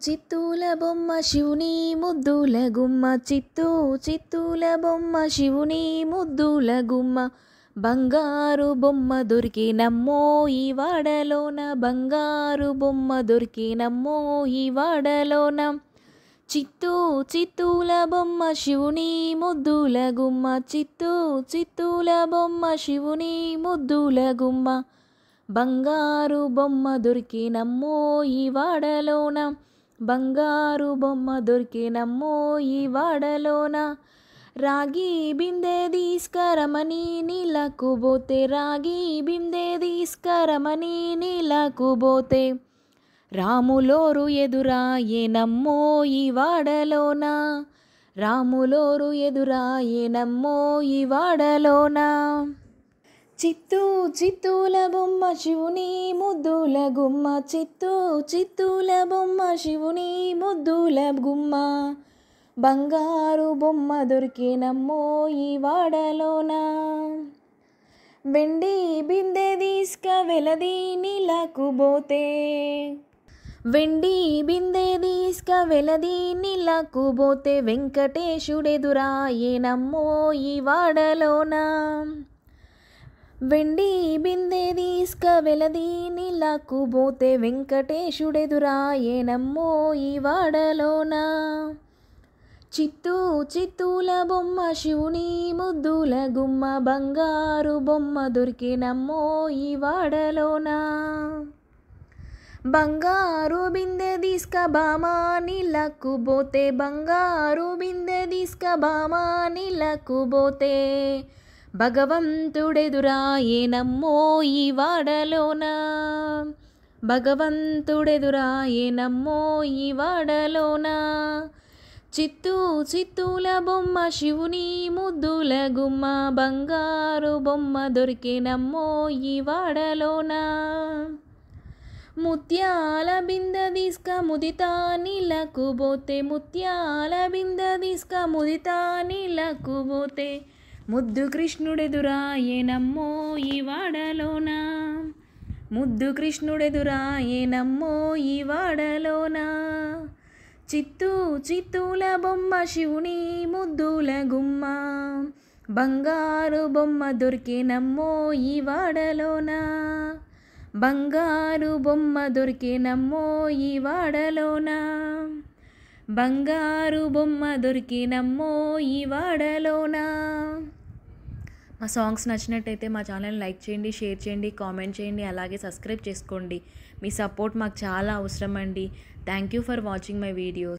చిత్తూల బొమ్మ శివుని ముద్దుల గుమ్మ చిత్తూ చిత్తూల బొమ్మ శివుని ముద్దుల గుమ్మ బంగారు బొమ్మ దొరికినమ్మో ఈ వాడలోన బంగారు బొమ్మ దొరికినమ్మో ఈ వాడలోన చిత్తూ చిత్తూల బొమ్మ శివుని ముద్దుల గుమ్మ చిత్తూ చిత్తూల బొమ్మ శివుని ముద్దుల గుమ్మ బంగారు బొమ్మ దొరికినమ్మో ఈ వాడలోన బంగారు బొమ్మ దొరికినమ్మో ఈ వాడలోన రాగి బిందె తీసుకరమని నీళ్ళకు పోతే రాగి బిందె తీసుకరమని నీళ్ళకు పోతే రాములోరు ఎదురాయేనమ్మో ఈ వాడలోన రాములోరు ఎదురాయేనమ్మో ఈ వాడలోన చిత్తూ చిత్తూల బొమ్మ శివుని ముద్దుల గుమ్మ చిత్తూ చిత్తూల బొమ్మ శివుని ముద్దుల గుమ్మ బంగారు బొమ్మ దొరికినమ్మో ఈ వాడలోన వెండి బిందె తీసుక వెలది నీళ్ళకు పోతే వెండి బిందె తీసుక వెలది నీళ్ళకు పోతే వెంకటేశుడెదురాయేనమ్మో ఈ వాడలోన వెండి బిందె తీసుక వెలది నీళ్ళకు పోతే వెంకటేశుడెదురాయేనమ్మో ఈ వాడలోన చిత్తూ చిత్తూల బొమ్మ శివుని ముద్దుల గుమ్మ బంగారు బొమ్మ దొరికినమ్మో ఈ వాడలోన బంగారు బిందె తీసుక బామా నీళ్ళకు పోతే బంగారు బిందె తీసుక బామా నీళ్ళకు పోతే భగవంతుడెదురాయేనమ్మో ఈ వాడలోన భగవంతుడెదురాయేనమ్మో ఈ వాడలోన చిత్తూ చిత్తూల బొమ్మ శివుని ముద్దుల గుమ్మ బంగారు బొమ్మ దొరికినమ్మో ఈ వాడలోన ముత్యాల బిందె తీసుక ముదితా నీళ్ళకు పోతే ముత్యాల బిందె తీసుక ముదితా నీళ్ళకు పోతే ముద్దు కృష్ణుడెదురాయేనమ్మో ఈ వాడలోన ముద్దు కృష్ణుడెదురాయేనమ్మో ఈ వాడలోన చిత్తూ చిత్తూల బొమ్మ శివుని ముద్దుల గుమ్మ బంగారు బొమ్మ దొరికినమ్మో ఈ వాడలోన బంగారు బొమ్మ దొరికినమ్మో ఈ వాడలోన బంగారు బొమ్మ దొరికినమ్మో ఈ వాడలోన మా సాంగ్స్ నచ్చినట్టయితే మా ఛానల్ లైక్ చేయండి, షేర్ చేయండి, కామెంట్ చేయండి, అలాగే సబ్స్క్రైబ్ చేసుకోండి. మీ సపోర్ట్ మాకు చాలా అవసరం అండి. Thank you for watching my videos.